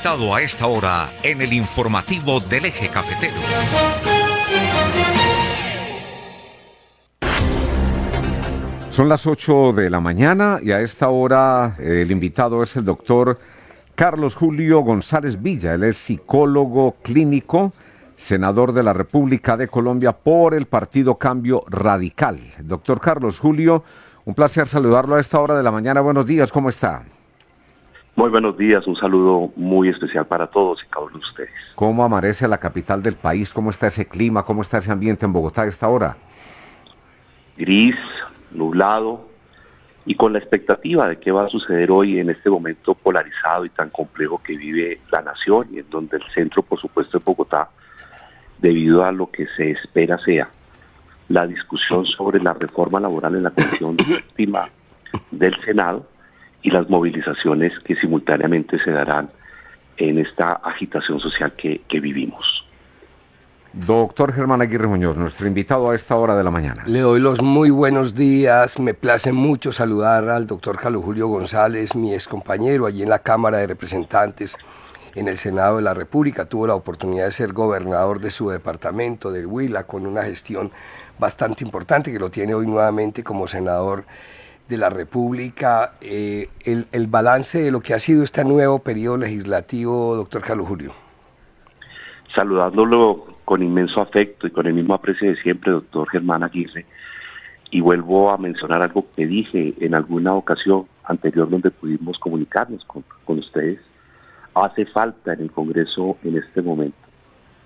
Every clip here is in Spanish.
invitado a esta hora en el informativo del Eje Cafetero. Son las 8 de la mañana y a esta hora el invitado es el doctor Carlos Julio González Villa. Él es psicólogo clínico, senador de la República de Colombia por el Partido Cambio Radical. Doctor Carlos Julio, un placer saludarlo a esta hora de la mañana. Buenos días, ¿cómo está? Muy buenos días, un saludo muy especial para todos y cada uno de ustedes. ¿Cómo amanece la capital del país? ¿Cómo está ese clima? ¿Cómo está ese ambiente en Bogotá a esta hora? Gris, nublado y con la expectativa de qué va a suceder hoy en este momento polarizado y tan complejo que vive la nación y en donde el centro, por supuesto, es Bogotá, debido a lo que se espera sea la discusión sobre la reforma laboral en la Comisión Séptima del Senado y las movilizaciones que simultáneamente se darán en esta agitación social que vivimos. Doctor Germán Aguirre Muñoz, nuestro invitado a esta hora de la mañana. Le doy los muy buenos días, me place mucho saludar al doctor Carlos Julio González, mi excompañero allí en la Cámara de Representantes, en el Senado de la República. Tuvo la oportunidad de ser gobernador de su departamento, del Huila, con una gestión bastante importante, que lo tiene hoy nuevamente como senador de la República. El balance de lo que ha sido este nuevo periodo legislativo, doctor Carlos Julio. Saludándolo con inmenso afecto y con el mismo aprecio de siempre, doctor Germán Aguirre, y vuelvo a mencionar algo que dije en alguna ocasión anterior donde pudimos comunicarnos con ustedes. Hace falta en el Congreso en este momento.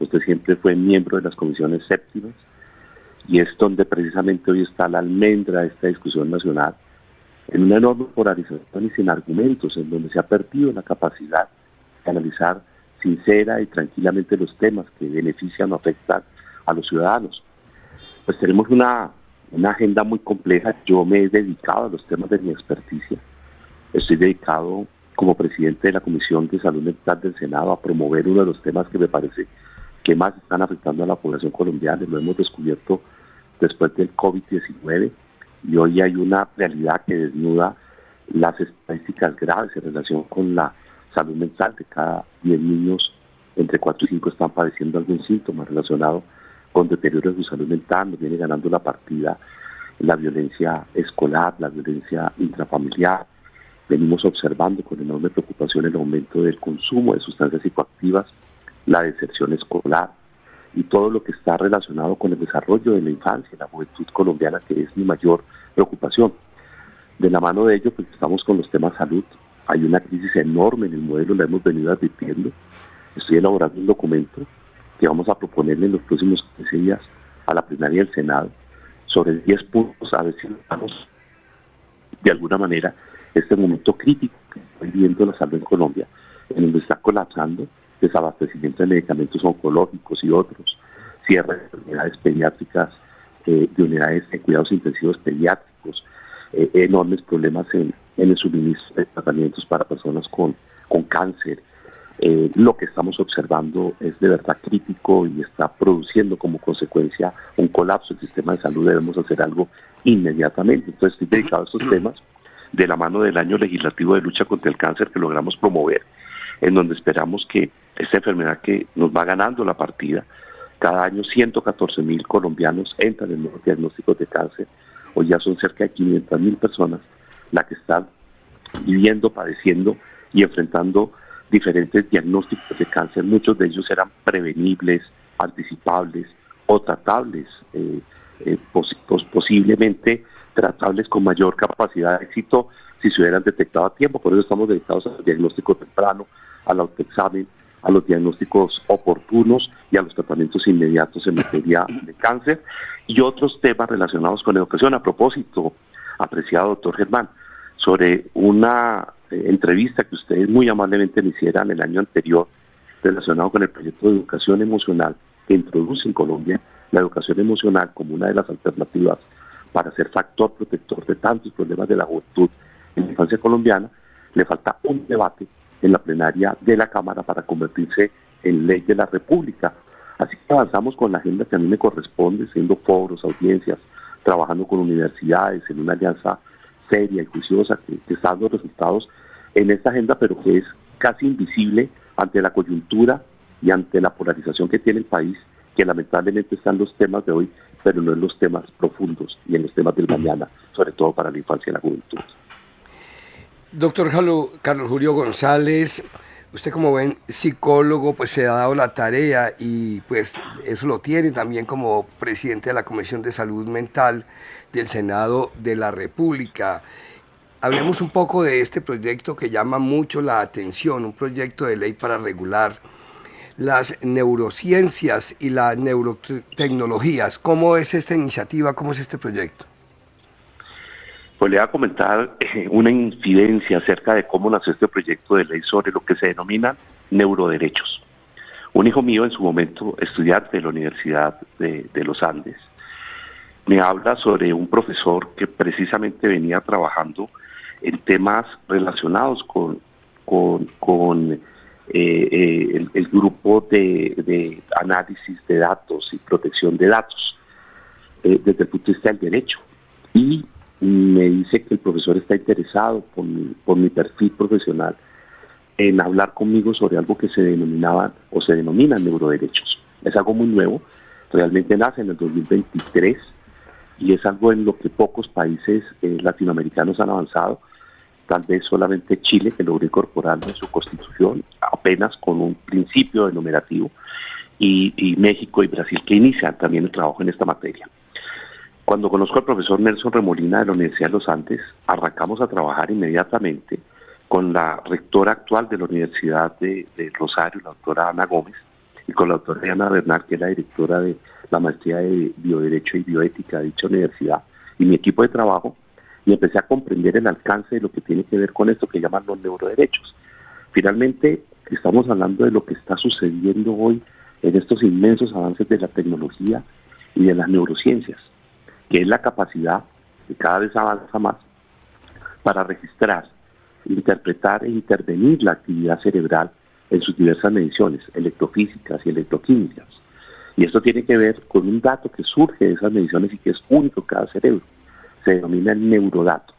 Usted siempre fue miembro de las comisiones séptimas y es donde precisamente hoy está la almendra de esta discusión nacional, en una enorme polarización y sin argumentos, en donde se ha perdido la capacidad de analizar sincera y tranquilamente los temas que benefician o afectan a los ciudadanos. Pues tenemos una agenda muy compleja. Yo me he dedicado a los temas de mi experticia. Estoy dedicado como presidente de la Comisión de Salud Mental del Senado a promover uno de los temas que me parece que más están afectando a la población colombiana. Lo hemos descubierto después del COVID-19 y hoy hay una realidad que desnuda las estadísticas graves en relación con la salud mental. De cada 10 niños, entre 4 y 5 están padeciendo algún síntoma relacionado con deterioro de su salud mental. Nos viene ganando la partida la violencia escolar, la violencia intrafamiliar. Venimos observando con enorme preocupación el aumento del consumo de sustancias psicoactivas, la deserción escolar y todo lo que está relacionado con el desarrollo de la infancia y la juventud colombiana, que es mi mayor preocupación. De la mano de ello, pues estamos con los temas salud. Hay una crisis enorme en el modelo, la hemos venido advirtiendo. Estoy elaborando un documento que vamos a proponerle en los próximos 15 días a la plenaria del Senado sobre 10 puntos, a ver si estamos de alguna manera este momento crítico que está viviendo la salud en Colombia, en donde está colapsando desabastecimiento de medicamentos oncológicos y otros, cierre de unidades pediátricas, de unidades de cuidados intensivos pediátricos, enormes problemas en el suministro de tratamientos para personas con cáncer. Lo que estamos observando es de verdad crítico y está produciendo como consecuencia un colapso del sistema de salud. Debemos hacer algo inmediatamente. Entonces estoy dedicado a estos temas de la mano del año legislativo de lucha contra el cáncer que logramos promover, en donde esperamos que esta enfermedad que nos va ganando la partida, cada año 114,000 colombianos entran en nuevos diagnósticos de cáncer. Hoy ya son cerca de 500,000 personas las que están viviendo, padeciendo y enfrentando diferentes diagnósticos de cáncer. Muchos de ellos eran prevenibles, anticipables o tratables, posiblemente tratables con mayor capacidad de éxito si se hubieran detectado a tiempo. Por eso estamos dedicados al diagnóstico temprano, al autoexamen, a los diagnósticos oportunos y a los tratamientos inmediatos en materia de cáncer y otros temas relacionados con educación. A propósito, apreciado doctor Germán, sobre una entrevista que ustedes muy amablemente me hicieron el año anterior relacionado con el proyecto de educación emocional que introduce en Colombia la educación emocional como una de las alternativas para ser factor protector de tantos problemas de la juventud en la infancia colombiana. Le falta un debate en la plenaria de la Cámara para convertirse en ley de la República. Así que avanzamos con la agenda que a mí me corresponde, siendo foros, audiencias, trabajando con universidades en una alianza seria y juiciosa que está dando resultados en esta agenda, pero que es casi invisible ante la coyuntura y ante la polarización que tiene el país, que lamentablemente están los temas de hoy, pero no en los temas profundos y en los temas del mañana, sobre todo para la infancia y la juventud. Doctor Carlos Julio González, usted como buen psicólogo pues se ha dado la tarea y pues eso lo tiene también como presidente de la Comisión de Salud Mental del Senado de la República. Hablemos un poco de este proyecto que llama mucho la atención, un proyecto de ley para regular las neurociencias y las neurotecnologías. ¿Cómo es esta iniciativa? ¿Cómo es este proyecto? Pues le voy a comentar una incidencia acerca de cómo nació este proyecto de ley sobre lo que se denomina neuroderechos. Un hijo mío en su momento, estudiante de la Universidad de los Andes, me habla sobre un profesor que precisamente venía trabajando en temas relacionados con el grupo de análisis de datos y protección de datos desde el punto de vista del derecho. Y me dice que el profesor está interesado por mi perfil profesional en hablar conmigo sobre algo que se denominaban o se denominan neuroderechos. Es algo muy nuevo, realmente nace en el 2023 y es algo en lo que pocos países latinoamericanos han avanzado. Tal vez solamente Chile, que logró incorporarlo en su constitución, apenas con un principio enumerativo, y México y Brasil, que inician también el trabajo en esta materia. Cuando conozco al profesor Nelson Remolina de la Universidad de los Andes, arrancamos a trabajar inmediatamente con la rectora actual de la Universidad de Rosario, la doctora Ana Gómez, y con la doctora Diana Bernal, que es la directora de la maestría de Bioderecho y Bioética de dicha universidad, y mi equipo de trabajo, y empecé a comprender el alcance de lo que tiene que ver con esto que llaman los neuroderechos. Finalmente, estamos hablando de lo que está sucediendo hoy en estos inmensos avances de la tecnología y de las neurociencias, que es la capacidad, que cada vez avanza más, para registrar, interpretar e intervenir la actividad cerebral en sus diversas mediciones, electrofísicas y electroquímicas. Y esto tiene que ver con un dato que surge de esas mediciones y que es único en cada cerebro. Se denomina el neurodato.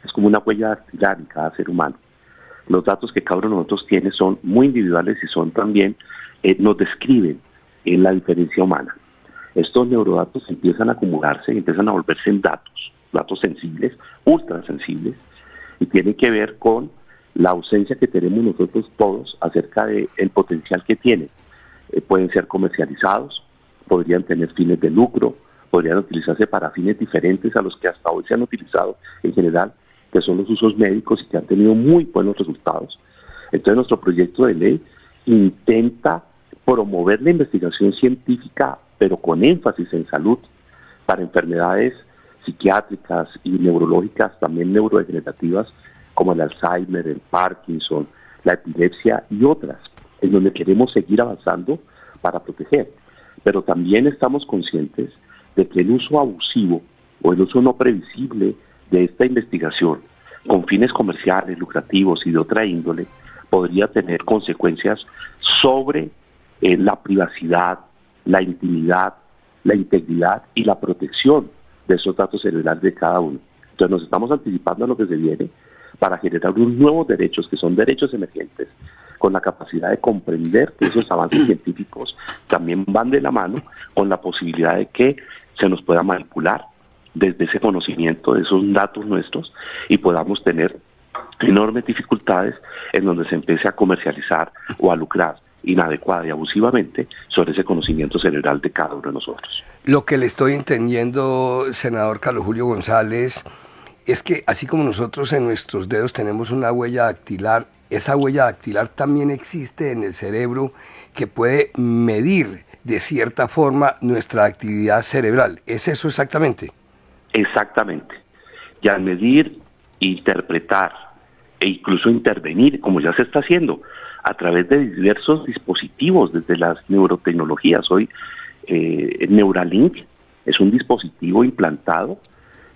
Es como una huella dactilar en cada ser humano. Los datos que cada uno de nosotros tiene son muy individuales y son también, nos describen en la diferencia humana. Estos neurodatos empiezan a acumularse y empiezan a volverse en datos sensibles, ultrasensibles, y tienen que ver con la ausencia que tenemos nosotros todos acerca del potencial que tienen. Pueden ser comercializados, podrían tener fines de lucro, podrían utilizarse para fines diferentes a los que hasta hoy se han utilizado en general, que son los usos médicos y que han tenido muy buenos resultados. Entonces nuestro proyecto de ley intenta promover la investigación científica, pero con énfasis en salud, para enfermedades psiquiátricas y neurológicas, también neurodegenerativas, como el Alzheimer, el Parkinson, la epilepsia y otras, en donde queremos seguir avanzando para proteger. Pero también estamos conscientes de que el uso abusivo o el uso no previsible de esta investigación con fines comerciales, lucrativos y de otra índole podría tener consecuencias sobre la privacidad, la intimidad, la integridad y la protección de esos datos cerebrales de cada uno. Entonces nos estamos anticipando a lo que se viene para generar unos nuevos derechos que son derechos emergentes, con la capacidad de comprender que esos avances científicos también van de la mano con la posibilidad de que se nos pueda manipular desde ese conocimiento de esos datos nuestros y podamos tener enormes dificultades en donde se empiece a comercializar o a lucrar inadecuada y abusivamente sobre ese conocimiento cerebral de cada uno de nosotros. Lo que le estoy entendiendo, senador Carlos Julio González, es que así como nosotros en nuestros dedos tenemos una huella dactilar, esa huella dactilar también existe en el cerebro que puede medir de cierta forma nuestra actividad cerebral. ¿Es eso exactamente? Exactamente. Y al medir, interpretar e incluso intervenir, como ya se está haciendo, a través de diversos dispositivos, desde las neurotecnologías. Hoy Neuralink es un dispositivo implantado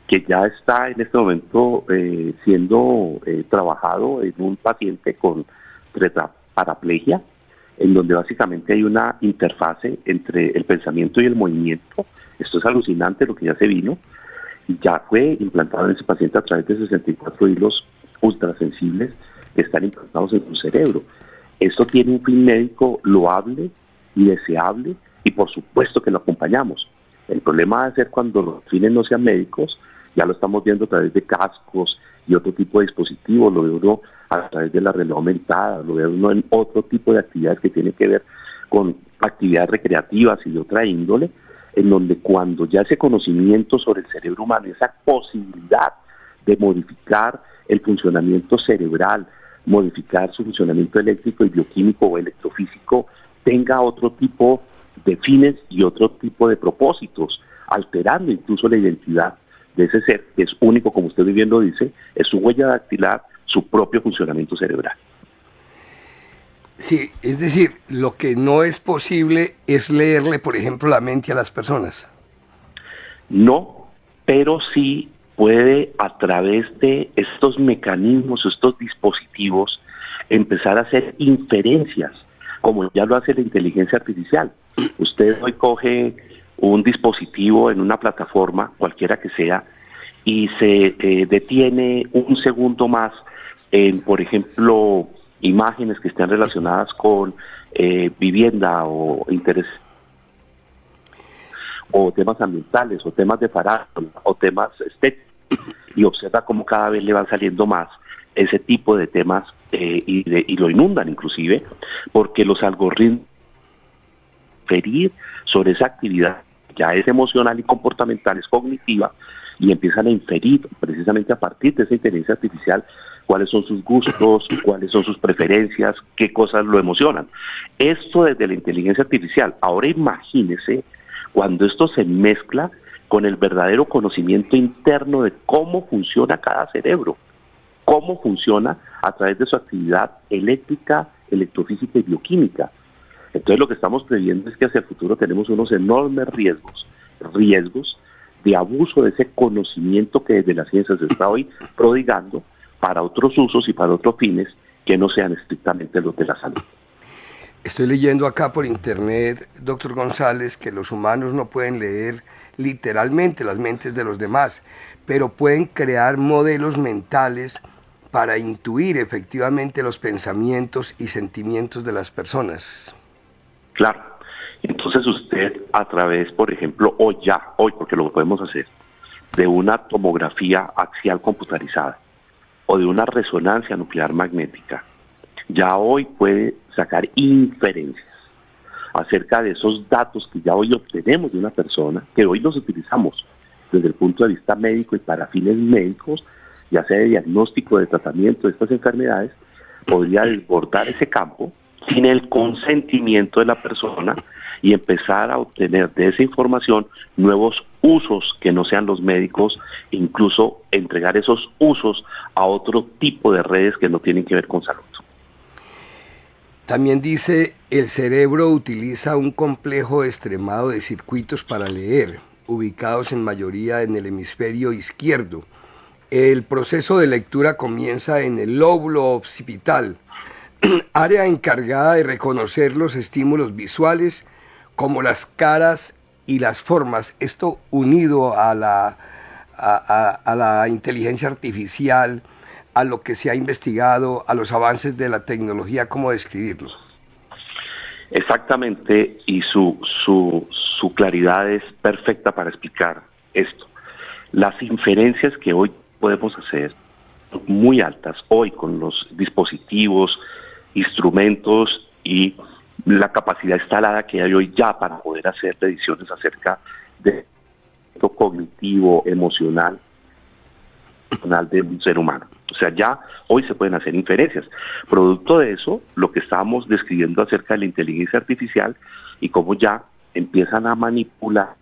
que ya está en este momento siendo trabajado en un paciente con tetraplegia, en donde básicamente hay una interfase entre el pensamiento y el movimiento. Esto es alucinante lo que ya se vino, y ya fue implantado en ese paciente a través de 64 hilos ultrasensibles que están implantados en su cerebro. Esto tiene un fin médico loable y deseable, y por supuesto que lo acompañamos. El problema va a ser cuando los fines no sean médicos. Ya lo estamos viendo a través de cascos y otro tipo de dispositivos, lo ve uno a través de la realidad aumentada, lo ve uno en otro tipo de actividades que tienen que ver con actividades recreativas y de otra índole, en donde cuando ya ese conocimiento sobre el cerebro humano, esa posibilidad de modificar el funcionamiento cerebral, modificar su funcionamiento eléctrico y bioquímico o electrofísico, tenga otro tipo de fines y otro tipo de propósitos, alterando incluso la identidad de ese ser, que es único, como usted bien lo dice, es su huella dactilar, su propio funcionamiento cerebral. Sí, es decir, lo que no es posible es leerle, por ejemplo, la mente a las personas. No, pero sí puede, a través de estos mecanismos, estos dispositivos, empezar a hacer inferencias, como ya lo hace la inteligencia artificial. Usted hoy coge un dispositivo en una plataforma, cualquiera que sea, y se detiene un segundo más en, por ejemplo, imágenes que estén relacionadas con vivienda o interés, o temas ambientales, o temas de farándula, o temas estéticos, y observa cómo cada vez le van saliendo más ese tipo de temas y lo inundan inclusive, porque los algoritmos inferir sobre esa actividad ya es emocional y comportamental, es cognitiva, y empiezan a inferir precisamente a partir de esa inteligencia artificial cuáles son sus gustos, cuáles son sus preferencias, qué cosas lo emocionan. Esto desde la inteligencia artificial. Ahora imagínese cuando esto se mezcla con el verdadero conocimiento interno de cómo funciona cada cerebro, cómo funciona a través de su actividad eléctrica, electrofísica y bioquímica. Entonces lo que estamos previendo es que hacia el futuro tenemos unos enormes riesgos de abuso de ese conocimiento que desde la ciencia se está hoy prodigando para otros usos y para otros fines que no sean estrictamente los de la salud. Estoy leyendo acá por internet, doctor González, que los humanos no pueden leer literalmente las mentes de los demás, pero pueden crear modelos mentales para intuir efectivamente los pensamientos y sentimientos de las personas. Claro. Entonces usted a través, por ejemplo, hoy, porque lo podemos hacer, de una tomografía axial computarizada o de una resonancia nuclear magnética, ya hoy puede sacar inferencias acerca de esos datos que ya hoy obtenemos de una persona, que hoy los utilizamos desde el punto de vista médico y para fines médicos, ya sea de diagnóstico, de tratamiento de estas enfermedades, podría desbordar ese campo sin el consentimiento de la persona y empezar a obtener de esa información nuevos usos que no sean los médicos, incluso entregar esos usos a otro tipo de redes que no tienen que ver con salud. También dice, el cerebro utiliza un complejo extremado de circuitos para leer, ubicados en mayoría en el hemisferio izquierdo. El proceso de lectura comienza en el lóbulo occipital, área encargada de reconocer los estímulos visuales como las caras y las formas. Esto unido a la inteligencia artificial, a lo que se ha investigado, a los avances de la tecnología, ¿cómo describirlo? Exactamente, y su claridad es perfecta para explicar esto. Las inferencias que hoy podemos hacer, muy altas, hoy con los dispositivos, instrumentos y la capacidad instalada que hay hoy ya para poder hacer predicciones acerca de lo cognitivo, emocional de un ser humano. O sea, ya hoy se pueden hacer inferencias. Producto de eso, lo que estábamos describiendo acerca de la inteligencia artificial y cómo ya empiezan a manipular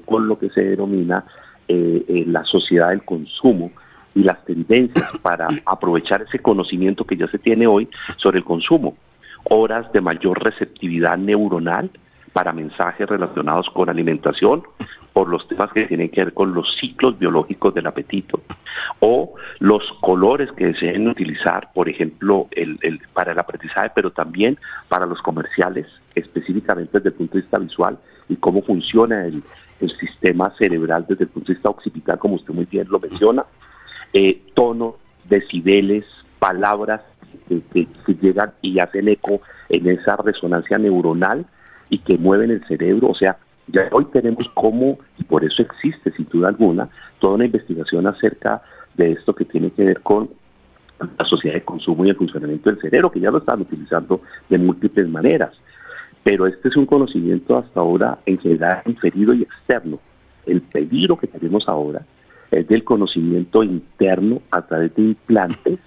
con lo que se denomina la sociedad del consumo y las tendencias para aprovechar ese conocimiento que ya se tiene hoy sobre el consumo. Horas de mayor receptividad neuronal para mensajes relacionados con alimentación, por los temas que tienen que ver con los ciclos biológicos del apetito, o los colores que deseen utilizar, por ejemplo, para el aprendizaje, pero también para los comerciales, específicamente desde el punto de vista visual, y cómo funciona el sistema cerebral desde el punto de vista occipital, como usted muy bien lo menciona, tono, decibeles, palabras que llegan y hacen eco en esa resonancia neuronal y que mueven el cerebro. O sea, ya hoy tenemos cómo, y por eso existe sin duda alguna, toda una investigación acerca de esto que tiene que ver con la sociedad de consumo y el funcionamiento del cerebro, que ya lo están utilizando de múltiples maneras. Pero este es un conocimiento hasta ahora en general inferido y externo. El peligro que tenemos ahora es del conocimiento interno a través de implantes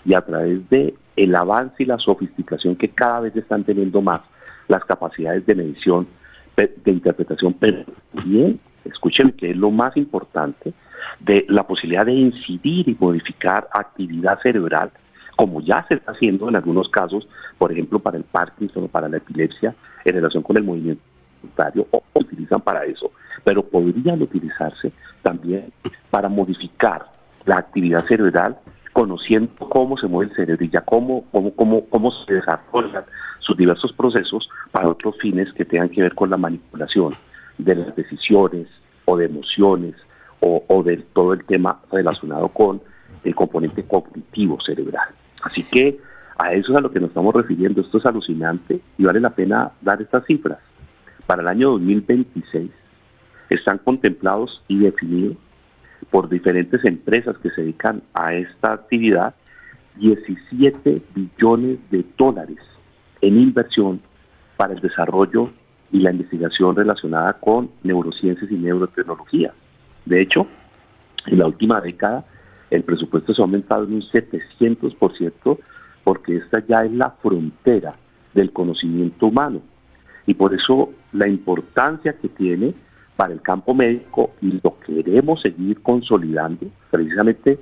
y a través de el avance y la sofisticación que cada vez están teniendo más las capacidades de medición, de interpretación, pero también, escuchen que es lo más importante, de la posibilidad de incidir y modificar actividad cerebral, como ya se está haciendo en algunos casos, por ejemplo para el Parkinson o para la epilepsia, en relación con el movimiento voluntario, o utilizan para eso, pero podrían utilizarse también para modificar la actividad cerebral, conociendo cómo se mueve el cerebro y ya cómo se desarrollan sus diversos procesos para otros fines que tengan que ver con la manipulación de las decisiones o de emociones o de todo el tema relacionado con el componente cognitivo cerebral. Así que a eso es a lo que nos estamos refiriendo. Esto es alucinante y vale la pena dar estas cifras. Para el año 2026 están contemplados y definidos por diferentes empresas que se dedican a esta actividad 17 billones de dólares en inversión para el desarrollo y la investigación relacionada con neurociencias y neurotecnología. De hecho, en la última década el presupuesto se ha aumentado en un 700% porque esta ya es la frontera del conocimiento humano. Y por eso la importancia que tiene para el campo médico, y lo queremos seguir consolidando. Precisamente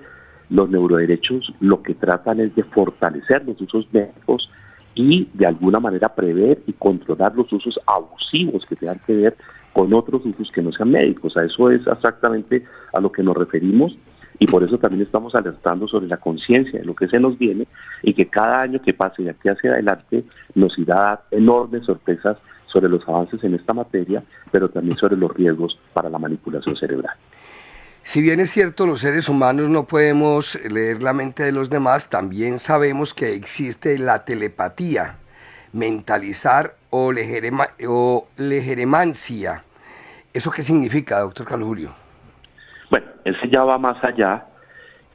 los neuroderechos lo que tratan es de fortalecer los usos médicos y de alguna manera prever y controlar los usos abusivos que tengan que ver con otros usos que no sean médicos. A eso es exactamente a lo que nos referimos, y por eso también estamos alertando sobre la conciencia de lo que se nos viene, y que cada año que pase de aquí hacia adelante nos irá a dar enormes sorpresas sobre los avances en esta materia, pero también sobre los riesgos para la manipulación cerebral. Si bien es cierto, los seres humanos no podemos leer la mente de los demás, también sabemos que existe la telepatía, mentalizar o legeremancia. ¿Eso qué significa, doctor Carlos Julio? Bueno, ese ya va más allá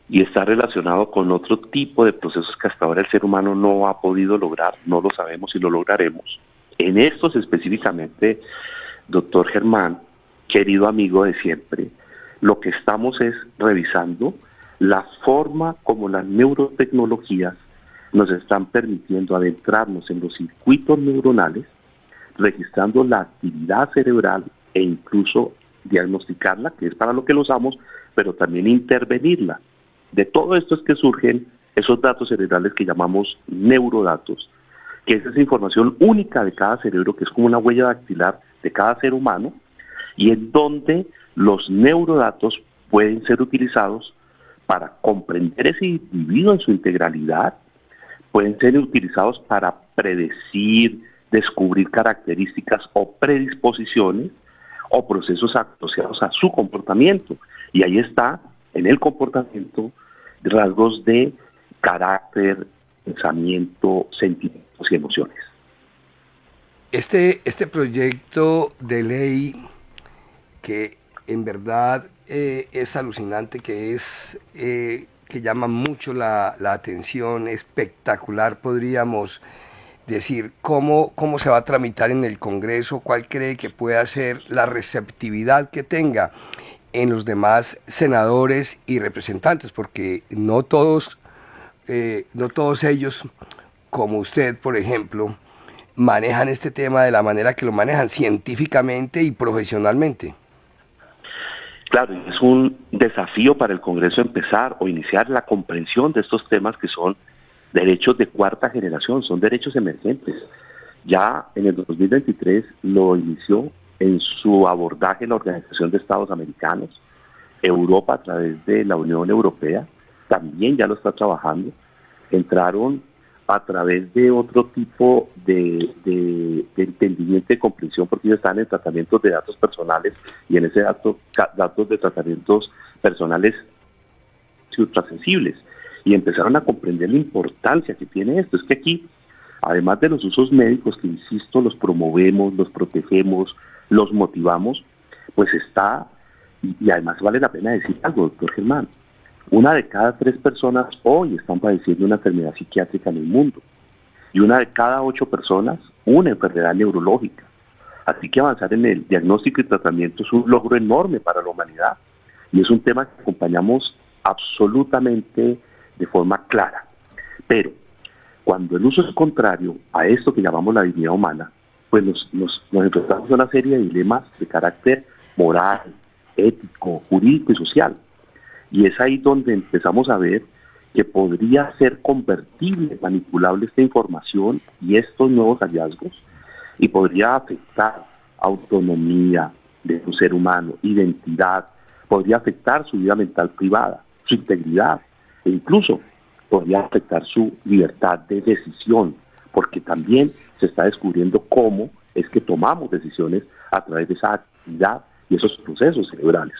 y está relacionado con otro tipo de procesos que hasta ahora el ser humano no ha podido lograr, no lo sabemos si lo lograremos. En estos específicamente, doctor Germán, querido amigo de siempre, lo que estamos es revisando la forma como las neurotecnologías nos están permitiendo adentrarnos en los circuitos neuronales, registrando la actividad cerebral e incluso diagnosticarla, que es para lo que lo usamos, pero también intervenirla. De todo esto es que surgen esos datos cerebrales que llamamos neurodatos, que es esa información única de cada cerebro, que es como una huella dactilar de cada ser humano, y en donde los neurodatos pueden ser utilizados para comprender ese individuo en su integralidad, pueden ser utilizados para predecir, descubrir características o predisposiciones o procesos asociados a su comportamiento. Y ahí está, en el comportamiento, rasgos de carácter, pensamiento, sentimientos y emociones. Este proyecto de ley, que en verdad es alucinante, que llama mucho la atención, espectacular, podríamos decir, ¿cómo se va a tramitar en el Congreso? ¿Cuál cree que pueda ser la receptividad que tenga en los demás senadores y representantes? Porque no todos ellos, como usted, por ejemplo, manejan este tema de la manera que lo manejan, científicamente y profesionalmente. Claro, es un desafío para el Congreso empezar o iniciar la comprensión de estos temas que son derechos de cuarta generación, son derechos emergentes. Ya en el 2023 lo inició en su abordaje la Organización de Estados Americanos. Europa, a través de la Unión Europea, también ya lo está trabajando. Entraron a través de otro tipo de entendimiento y comprensión, porque ellos están en tratamientos de datos personales, y en ese datos de tratamientos personales ultrasensibles. y empezaron a comprender la importancia que tiene esto. Es que aquí, además de los usos médicos, que insisto, los promovemos, los protegemos, los motivamos, pues está, y además vale la pena decir algo, doctor Germán, 1 de cada 3 personas hoy están padeciendo una enfermedad psiquiátrica en el mundo, y 1 de cada 8 personas una enfermedad neurológica. Así que avanzar en el diagnóstico y tratamiento es un logro enorme para la humanidad, y es un tema que acompañamos absolutamente de forma clara. Pero cuando el uso es contrario a esto que llamamos la dignidad humana, pues nos enfrentamos a una serie de dilemas de carácter moral, ético, jurídico y social. Y es ahí donde empezamos a ver que podría ser convertible, manipulable esta información y estos nuevos hallazgos, y podría afectar autonomía de un ser humano, identidad, podría afectar su vida mental privada, su integridad, e incluso podría afectar su libertad de decisión, porque también se está descubriendo cómo es que tomamos decisiones a través de esa actividad y esos procesos cerebrales.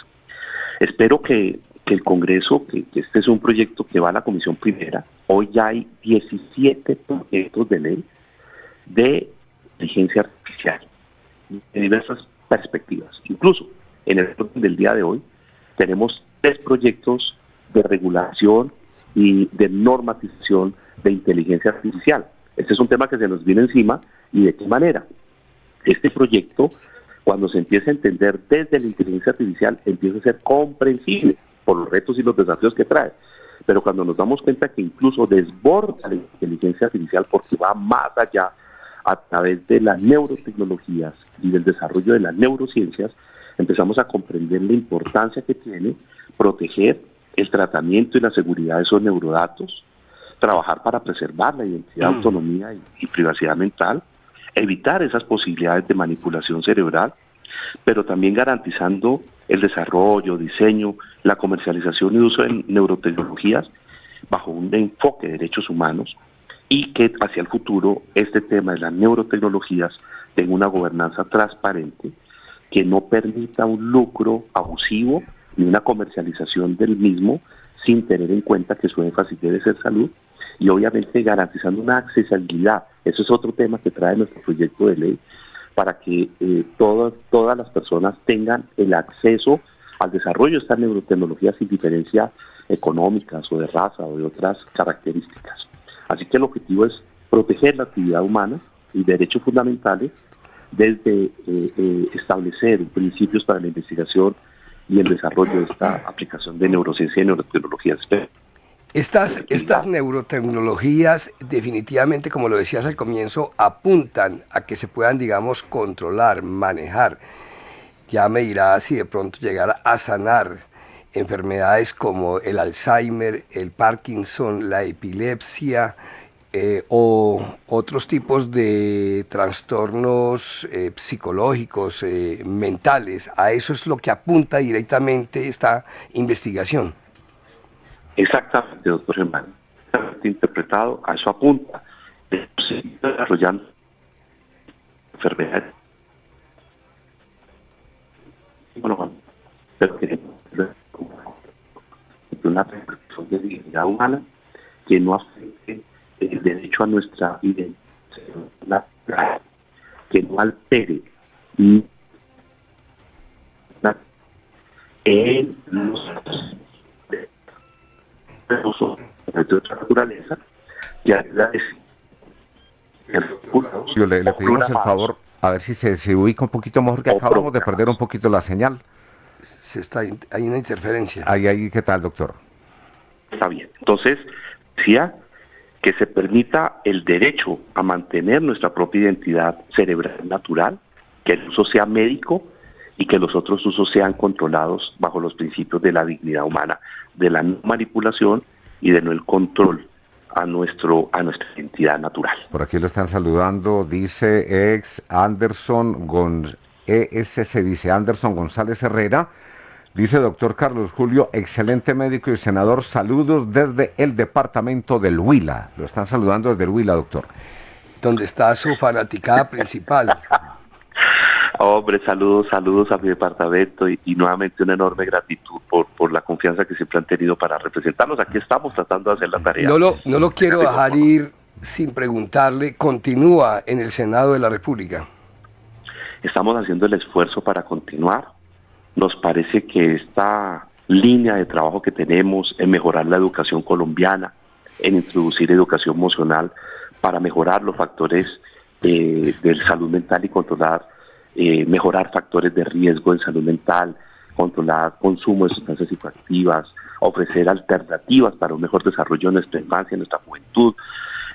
Espero que el Congreso, que este es un proyecto que va a la Comisión Primera, hoy ya hay 17 proyectos de ley de inteligencia artificial en diversas perspectivas. Incluso en el orden del día de hoy tenemos 3 proyectos de regulación y de normatización de inteligencia artificial. Este es un tema que se nos viene encima, y de qué manera. Este proyecto, cuando se empieza a entender desde la inteligencia artificial, empieza a ser comprensible por los retos y los desafíos que trae. Pero cuando nos damos cuenta que incluso desborda la inteligencia artificial porque va más allá a través de las neurotecnologías y del desarrollo de las neurociencias, empezamos a comprender la importancia que tiene proteger el tratamiento y la seguridad de esos neurodatos, trabajar para preservar la identidad, autonomía y privacidad mental, evitar esas posibilidades de manipulación cerebral, pero también garantizando el desarrollo, diseño, la comercialización y uso de neurotecnologías bajo un enfoque de derechos humanos, y que hacia el futuro este tema de las neurotecnologías tenga una gobernanza transparente que no permita un lucro abusivo ni una comercialización del mismo, sin tener en cuenta que su énfasis debe ser salud, y obviamente garantizando una accesibilidad. Eso es otro tema que trae nuestro proyecto de ley, para que todas las personas tengan el acceso al desarrollo de estas neurotecnologías sin diferencia económicas o de raza o de otras características. Así que el objetivo es proteger la actividad humana y derechos fundamentales desde establecer principios para la investigación y el desarrollo de esta aplicación de neurociencia y neurotecnologías. Estas neurotecnologías definitivamente, como lo decías al comienzo, apuntan a que se puedan, digamos, controlar, manejar. Ya me dirás si de pronto llegar a sanar enfermedades como el Alzheimer, el Parkinson, la epilepsia, o otros tipos de trastornos psicológicos, mentales. A eso es lo que apunta directamente esta investigación. Exactamente, doctor Germán. Exactamente interpretado, a eso apunta. Se está desarrollando enfermedades. Bueno, pero queremos una repercusión de dignidad humana que no afecte el derecho a nuestra identidad, que no altere en de otra naturaleza, y ayuda a decir le pedimos el favor, a ver si se ubica un poquito mejor, que acabamos de perder un poquito la señal. Hay una interferencia. Ahí, ¿qué tal, doctor? Está bien. Entonces, decía que se permita el derecho a mantener nuestra propia identidad cerebral natural, que el uso sea médico y que los otros usos sean controlados bajo los principios de la dignidad humana, de la no manipulación y de no el control a nuestra identidad natural. Por aquí lo están saludando, dice Anderson González Herrera. Dice doctor Carlos Julio, excelente médico y senador, saludos desde el departamento del Huila. Lo están saludando desde el Huila, doctor. Donde está su fanaticada principal. Hombre, saludos a mi departamento y nuevamente una enorme gratitud por la confianza que siempre han tenido para representarnos. Aquí estamos tratando de hacer la tarea. No lo quiero dejar ir sin preguntarle, ¿continúa en el Senado de la República? Estamos haciendo el esfuerzo para continuar. Nos parece que esta línea de trabajo que tenemos en mejorar la educación colombiana, en introducir educación emocional para mejorar los factores de salud mental y controlar, mejorar factores de riesgo en salud mental, controlar consumo de sustancias psicoactivas, ofrecer alternativas para un mejor desarrollo de nuestra infancia, en nuestra juventud,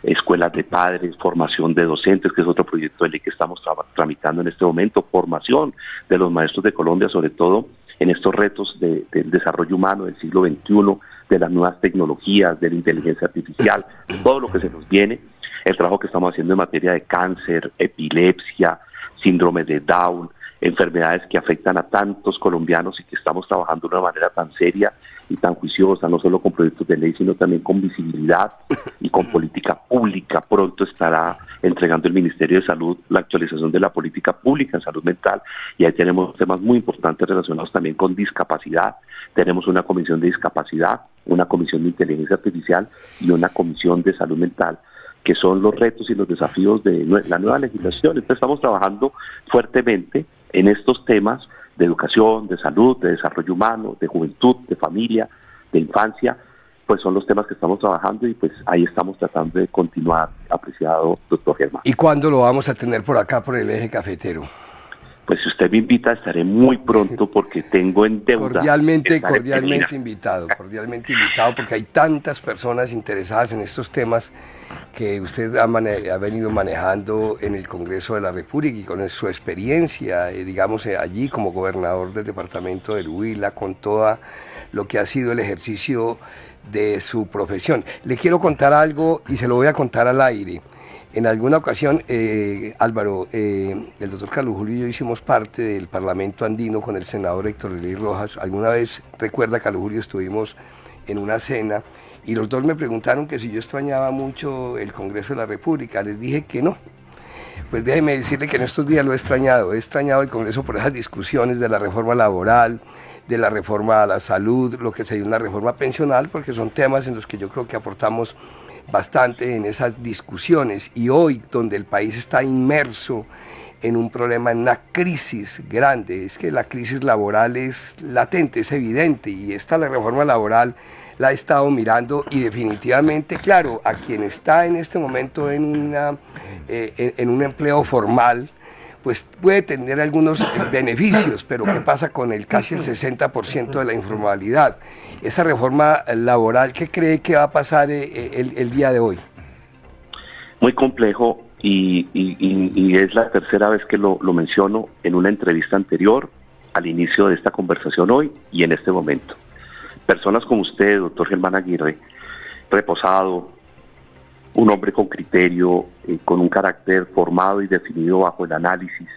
escuelas de padres, formación de docentes, que es otro proyecto de ley que estamos tramitando en este momento, formación de los maestros de Colombia, sobre todo en estos retos del desarrollo humano del siglo XXI, de las nuevas tecnologías, de la inteligencia artificial, todo lo que se nos viene, el trabajo que estamos haciendo en materia de cáncer, epilepsia, síndrome de Down, enfermedades que afectan a tantos colombianos y que estamos trabajando de una manera tan seria y tan juiciosa, no solo con proyectos de ley, sino también con visibilidad y con política pública. Pronto estará entregando el Ministerio de Salud la actualización de la política pública en salud mental, y ahí tenemos temas muy importantes relacionados también con discapacidad. Tenemos una comisión de discapacidad, una comisión de inteligencia artificial y una comisión de salud mental, que son los retos y los desafíos de la nueva legislación. Entonces estamos trabajando fuertemente en estos temas de educación, de salud, de desarrollo humano, de juventud, de familia, de infancia, pues son los temas que estamos trabajando y pues ahí estamos tratando de continuar, apreciado doctor Germán. ¿Y cuándo lo vamos a tener por acá, por el eje cafetero? Pues si usted me invita, estaré muy pronto porque tengo en deuda. Cordialmente invitado, porque hay tantas personas interesadas en estos temas que usted ha venido manejando en el Congreso de la República y con su experiencia, digamos, allí como gobernador del departamento del Huila, con todo lo que ha sido el ejercicio de su profesión. Le quiero contar algo y se lo voy a contar al aire. En alguna ocasión, Álvaro, el doctor Carlos Julio y yo hicimos parte del Parlamento Andino con el senador Héctor Eley Rojas. Alguna vez, recuerda, Carlos Julio, estuvimos en una cena y los dos me preguntaron que si yo extrañaba mucho el Congreso de la República. Les dije que no. Pues déjeme decirle que en estos días lo he extrañado el Congreso por esas discusiones de la reforma laboral, de la reforma a la salud, lo que sería una reforma pensional, porque son temas en los que yo creo que aportamos bastante en esas discusiones. Y hoy, donde el país está inmerso en un problema, en una crisis grande, es que la crisis laboral es latente, es evidente, y la reforma laboral la he estado mirando y definitivamente, claro, a quien está en este momento en un empleo formal, pues puede tener algunos beneficios, pero ¿qué pasa con casi el 60% de la informalidad? Esa reforma laboral, ¿qué cree que va a pasar el día de hoy? Muy complejo y es la tercera vez que lo menciono en una entrevista anterior, al inicio de esta conversación hoy y en este momento. Personas como usted, doctor Germán Aguirre, reposado, un hombre con criterio, con un carácter formado y definido bajo el análisis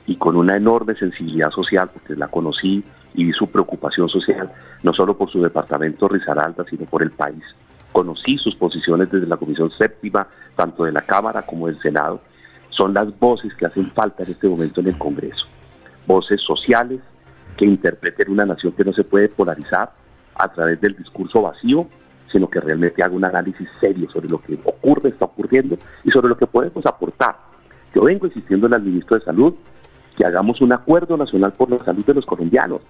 y con una enorme sensibilidad social, porque la conocí y vi su preocupación social, no solo por su departamento Risaralda, sino por el país. Conocí sus posiciones desde la Comisión Séptima, tanto de la Cámara como del Senado. Son las voces que hacen falta en este momento en el Congreso. Voces sociales que interpreten una nación que no se puede polarizar a través del discurso vacío, sino que realmente haga un análisis serio sobre lo que está ocurriendo y sobre lo que podemos aportar. Yo vengo insistiendo al ministro de Salud que hagamos un acuerdo nacional por la salud de los colombianos,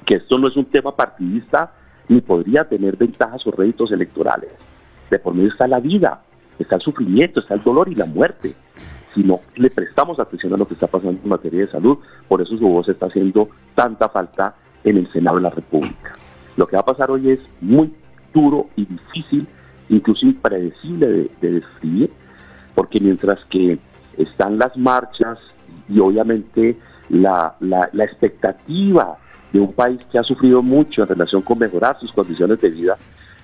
que esto no es un tema partidista ni podría tener ventajas o réditos electorales. De por medio está la vida, está el sufrimiento, está el dolor y la muerte. Si no le prestamos atención a lo que está pasando en materia de salud, por eso su voz está haciendo tanta falta en el Senado de la República. Lo que va a pasar hoy es muy duro y difícil, incluso impredecible de describir, porque mientras que están las marchas y obviamente la expectativa de un país que ha sufrido mucho en relación con mejorar sus condiciones de vida,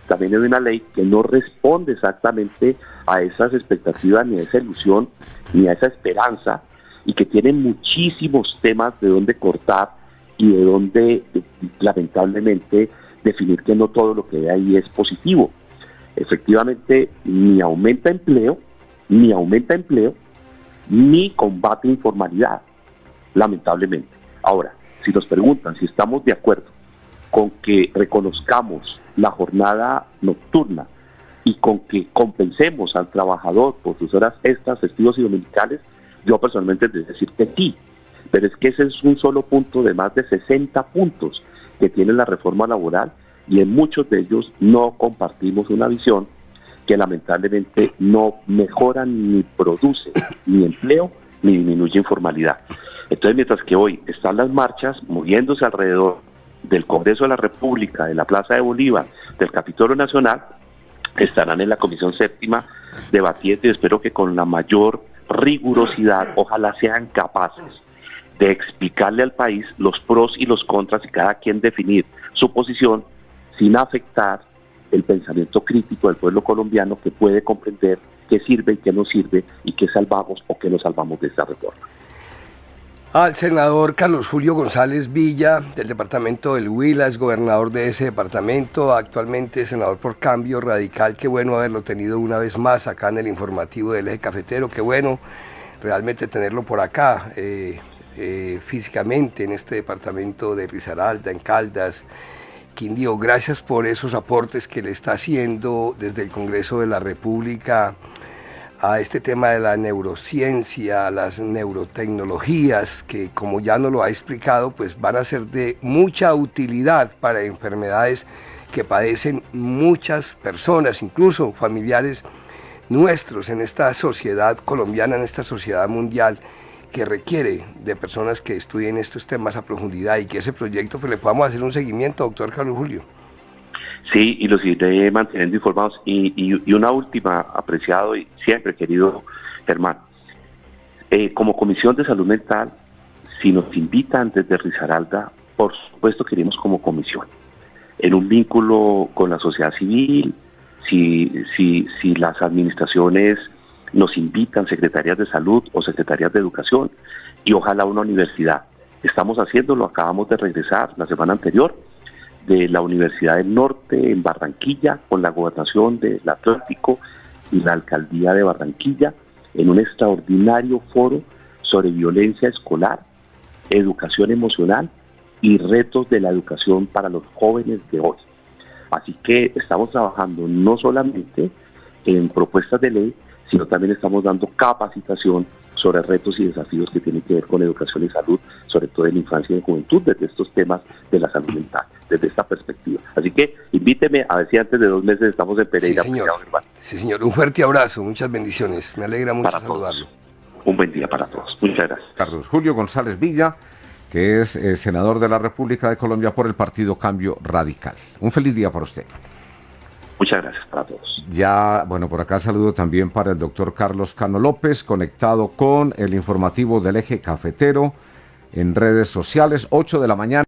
también hay una ley que no responde exactamente a esas expectativas, ni a esa ilusión, ni a esa esperanza, y que tiene muchísimos temas de dónde cortar y de dónde, lamentablemente, definir que no todo lo que hay ahí es positivo. Efectivamente, ni aumenta empleo, ni combate informalidad. lamentablemente. Ahora, si nos preguntan si estamos de acuerdo con que reconozcamos la jornada nocturna y con que compensemos al trabajador por sus horas extras, festivos y dominicales, yo personalmente debo decir que sí, pero es que ese es un solo punto de más de 60 puntos que tiene la reforma laboral, y en muchos de ellos no compartimos una visión que lamentablemente no mejora ni produce ni empleo ni disminuye informalidad. Entonces, mientras que hoy están las marchas moviéndose alrededor del Congreso de la República, de la Plaza de Bolívar, del Capitolio Nacional, estarán en la Comisión Séptima debatiendo, y espero que con la mayor rigurosidad, ojalá sean capaces de explicarle al país los pros y los contras y cada quien definir su posición sin afectar el pensamiento crítico del pueblo colombiano, que puede comprender qué sirve y qué no sirve, y qué salvamos o qué no salvamos de esta reforma. Al senador Carlos Julio González Villa, del departamento del Huila, es gobernador de ese departamento, actualmente senador por Cambio Radical. Qué bueno haberlo tenido una vez más acá en el informativo del Eje Cafetero, qué bueno realmente tenerlo por acá, físicamente en este departamento de Risaralda, en Caldas, Quindío. Gracias por esos aportes que le está haciendo desde el Congreso de la República a este tema de la neurociencia, las neurotecnologías, que como ya nos lo ha explicado, pues van a ser de mucha utilidad para enfermedades que padecen muchas personas, incluso familiares nuestros, en esta sociedad colombiana, en esta sociedad mundial, que requiere de personas que estudien estos temas a profundidad, y que ese proyecto pues le podamos hacer un seguimiento, doctor Carlos Julio. Sí, y los iré manteniendo informados. Y una última, apreciado y siempre querido Germán, como Comisión de Salud Mental, si nos invitan desde Risaralda, por supuesto que iremos como comisión, en un vínculo con la sociedad civil, si las administraciones nos invitan, secretarías de salud o secretarías de educación, y ojalá una universidad. Estamos haciéndolo, acabamos de regresar la semana anterior de la Universidad del Norte en Barranquilla, con la gobernación del Atlántico y la alcaldía de Barranquilla, en un extraordinario foro sobre violencia escolar, educación emocional y retos de la educación para los jóvenes de hoy. Así que estamos trabajando no solamente en propuestas de ley, sino también estamos dando capacitación sobre retos y desafíos que tienen que ver con educación y salud, sobre todo en la infancia y en juventud, desde estos temas de la salud mental, desde esta perspectiva. Así que invíteme a ver si antes de 2 meses estamos en Pereira. Sí, señor. Sí, señor. Un fuerte abrazo, muchas bendiciones. Me alegra mucho para saludarlo. Todos. Un buen día para todos. Muchas gracias. Carlos Julio González Villa, que es senador de la República de Colombia por el Partido Cambio Radical. Un feliz día para usted. Muchas gracias para todos. Ya, bueno, por acá saludo también para el doctor Carlos Cano López, conectado con el informativo del Eje Cafetero en redes sociales, 8 de la mañana.